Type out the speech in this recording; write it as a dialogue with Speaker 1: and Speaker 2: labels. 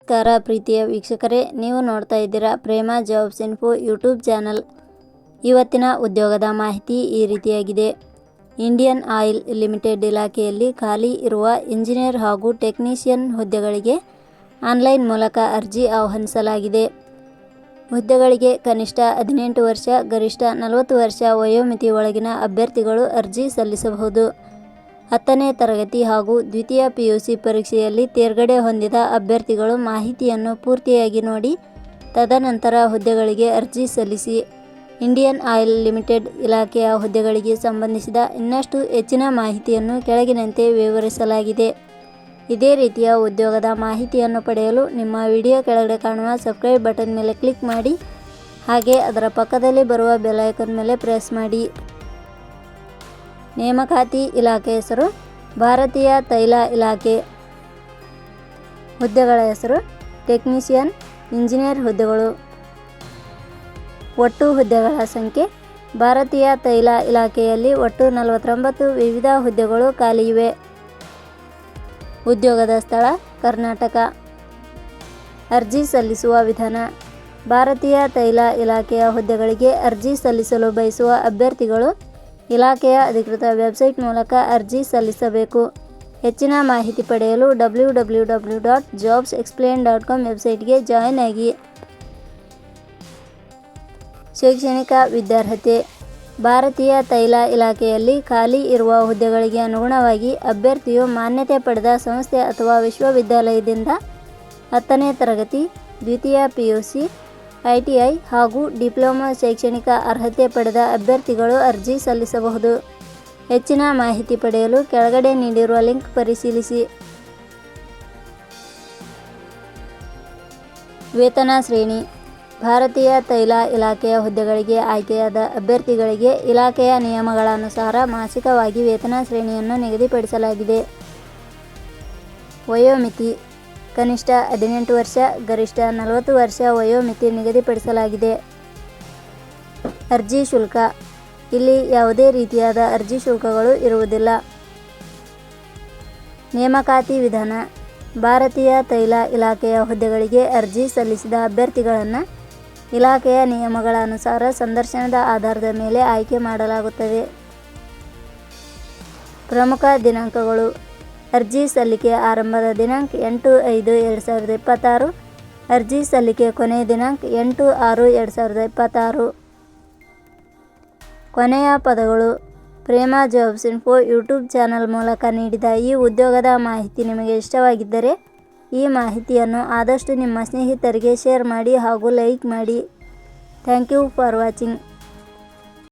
Speaker 1: ನಮಸ್ಕಾರ ಪ್ರೀತಿಯ ವೀಕ್ಷಕರೇ, ನೀವು ನೋಡ್ತಾ ಇದ್ದೀರಾ ಪ್ರೇಮ ಜಾಬ್ಸ್ ಇನ್ಫೋ ಯೂಟ್ಯೂಬ್ ಚಾನಲ್. ಇವತ್ತಿನ ಉದ್ಯೋಗದ ಮಾಹಿತಿ ಈ ರೀತಿಯಾಗಿದೆ. ಇಂಡಿಯನ್ ಆಯಿಲ್ ಲಿಮಿಟೆಡ್ ಇಲಾಖೆಯಲ್ಲಿ ಖಾಲಿ ಇರುವ ಇಂಜಿನಿಯರ್ ಹಾಗೂ ಟೆಕ್ನಿಷಿಯನ್ ಹುದ್ದೆಗಳಿಗೆ ಆನ್ಲೈನ್ ಮೂಲಕ ಅರ್ಜಿ ಆಹ್ವಾನಿಸಲಾಗಿದೆ. ಹುದ್ದೆಗಳಿಗೆ ಕನಿಷ್ಠ 18 ವರ್ಷ, ಗರಿಷ್ಠ 40 ವರ್ಷ ವಯೋಮಿತಿ ಒಳಗಿನ ಅಭ್ಯರ್ಥಿಗಳು ಅರ್ಜಿ ಸಲ್ಲಿಸಬಹುದು. 10ನೇ ತರಗತಿ ಹಾಗೂ ದ್ವಿತೀಯ PUC ಪರೀಕ್ಷೆಯಲ್ಲಿ ತೇರ್ಗಡೆ ಹೊಂದಿದ ಅಭ್ಯರ್ಥಿಗಳು ಮಾಹಿತಿಯನ್ನು ಪೂರ್ತಿಯಾಗಿ ನೋಡಿ ತದನಂತರ ಹುದ್ದೆಗಳಿಗೆ ಅರ್ಜಿ ಸಲ್ಲಿಸಿ. ಇಂಡಿಯನ್ ಆಯಿಲ್ ಲಿಮಿಟೆಡ್ ಇಲಾಖೆಯ ಹುದ್ದೆಗಳಿಗೆ ಸಂಬಂಧಿಸಿದ ಇನ್ನಷ್ಟು ಹೆಚ್ಚಿನ ಮಾಹಿತಿಯನ್ನು ಕೆಳಗಿನಂತೆ ವಿವರಿಸಲಾಗಿದೆ. ಇದೇ ರೀತಿಯ ಉದ್ಯೋಗದ ಮಾಹಿತಿಯನ್ನು ಪಡೆಯಲು ನಿಮ್ಮ ವಿಡಿಯೋ ಕೆಳಗಡೆ ಕಾಣುವ ಸಬ್ಸ್ಕ್ರೈಬ್ ಬಟನ್ ಮೇಲೆ ಕ್ಲಿಕ್ ಮಾಡಿ, ಹಾಗೆ ಅದರ ಪಕ್ಕದಲ್ಲಿ ಬರುವ ಬೆಲ್ ಐಕಾನ್ ಮೇಲೆ ಪ್ರೆಸ್ ಮಾಡಿ. ನೇಮಕಾತಿ ಇಲಾಖೆ ಹೆಸರು ಭಾರತೀಯ ತೈಲ ಇಲಾಖೆ. ಹುದ್ದೆಗಳ ಹೆಸರು ಟೆಕ್ನಿಷಿಯನ್, ಇಂಜಿನಿಯರ್ ಹುದ್ದೆಗಳು. ಒಟ್ಟು ಹುದ್ದೆಗಳ ಸಂಖ್ಯೆ ಭಾರತೀಯ ತೈಲ ಇಲಾಖೆಯಲ್ಲಿ ಒಟ್ಟು 49 ವಿವಿಧ ಹುದ್ದೆಗಳು ಖಾಲಿ ಇವೆ. ಉದ್ಯೋಗದ ಸ್ಥಳ ಕರ್ನಾಟಕ. ಅರ್ಜಿ ಸಲ್ಲಿಸುವ ವಿಧಾನ. ಭಾರತೀಯ ತೈಲ ಇಲಾಖೆಯ ಹುದ್ದೆಗಳಿಗೆ ಅರ್ಜಿ ಸಲ್ಲಿಸಲು ಬಯಸುವ ಅಭ್ಯರ್ಥಿಗಳು ಇಲಾಖೆಯ ಅಧಿಕೃತ ವೆಬ್ಸೈಟ್ ಮೂಲಕ ಅರ್ಜಿ ಸಲ್ಲಿಸಬೇಕು. ಹೆಚ್ಚಿನ ಮಾಹಿತಿ ಪಡೆಯಲು www.jobsexplain.com ವೆಬ್ಸೈಟ್ಗೆ ಜಾಯಿನ್ ಆಗಿ. ಶೈಕ್ಷಣಿಕ ವಿದ್ಯಾರ್ಹತೆ. ಭಾರತೀಯ ತೈಲ ಇಲಾಖೆಯಲ್ಲಿ ಖಾಲಿ ಇರುವ ಹುದ್ದೆಗಳಿಗೆ ಅನುಗುಣವಾಗಿ ಅಭ್ಯರ್ಥಿಯು ಮಾನ್ಯತೆ ಪಡೆದ ಸಂಸ್ಥೆ ಅಥವಾ ವಿಶ್ವವಿದ್ಯಾಲಯದಿಂದ 10ನೇ ತರಗತಿ, ದ್ವಿತೀಯ PUC, ITI ಹಾಗೂ ಡಿಪ್ಲೊಮಾ ಶೈಕ್ಷಣಿಕ ಅರ್ಹತೆ ಪಡೆದ ಅಭ್ಯರ್ಥಿಗಳು ಅರ್ಜಿ ಸಲ್ಲಿಸಬಹುದು. ಹೆಚ್ಚಿನ ಮಾಹಿತಿ ಪಡೆಯಲು ಕೆಳಗಡೆ ನೀಡಿರುವ ಲಿಂಕ್ ಪರಿಶೀಲಿಸಿ. ವೇತನ ಶ್ರೇಣಿ. ಭಾರತೀಯ ತೈಲ ಇಲಾಖೆಯ ಹುದ್ದೆಗಳಿಗೆ ಆಯ್ಕೆಯಾದ ಅಭ್ಯರ್ಥಿಗಳಿಗೆ ಇಲಾಖೆಯ ನಿಯಮಗಳ ಅನುಸಾರ ಮಾಸಿಕವಾಗಿ ವೇತನ ಶ್ರೇಣಿಯನ್ನು ನಿಗದಿಪಡಿಸಲಾಗಿದೆ. ವಯೋಮಿತಿ. ಕನಿಷ್ಠ 18 ವರ್ಷ, ಗರಿಷ್ಠ 40 ವರ್ಷ ವಯೋಮಿತಿ ನಿಗದಿಪಡಿಸಲಾಗಿದೆ. ಅರ್ಜಿ ಶುಲ್ಕ. ಇಲ್ಲಿ ಯಾವುದೇ ರೀತಿಯಾದ ಅರ್ಜಿ ಶುಲ್ಕಗಳು ಇರುವುದಿಲ್ಲ. ನೇಮಕಾತಿ ವಿಧಾನ. ಭಾರತೀಯ ತೈಲ ಇಲಾಖೆಯ ಹುದ್ದೆಗಳಿಗೆ ಅರ್ಜಿ ಸಲ್ಲಿಸಿದ ಅಭ್ಯರ್ಥಿಗಳನ್ನು ಇಲಾಖೆಯ ನಿಯಮಗಳ ಅನುಸಾರ ಸಂದರ್ಶನದ ಆಧಾರದ ಮೇಲೆ ಆಯ್ಕೆ ಮಾಡಲಾಗುತ್ತದೆ. ಪ್ರಮುಖ ದಿನಾಂಕಗಳು. ಅರ್ಜಿ ಸಲ್ಲಿಕೆ ಆರಂಭದ ದಿನಾಂಕ 8/5/2026. ಅರ್ಜಿ ಸಲ್ಲಿಕೆ ಕೊನೆಯ ದಿನಾಂಕ 8/6/2026. ಕೊನೆಯ ಪದಗಳು. ಪ್ರೇಮ ಜಾಬ್ಸ್ ಇನ್ಫೋ ಯೂಟ್ಯೂಬ್ ಚಾನಲ್ ಮೂಲಕ ನೀಡಿದ ಈ ಉದ್ಯೋಗದ ಮಾಹಿತಿ ನಿಮಗೆ ಇಷ್ಟವಾಗಿದ್ದರೆ ಈ ಮಾಹಿತಿಯನ್ನು ಆದಷ್ಟು ನಿಮ್ಮ ಸ್ನೇಹಿತರಿಗೆ ಶೇರ್ ಮಾಡಿ ಹಾಗೂ ಲೈಕ್ ಮಾಡಿ. Thank you for watching.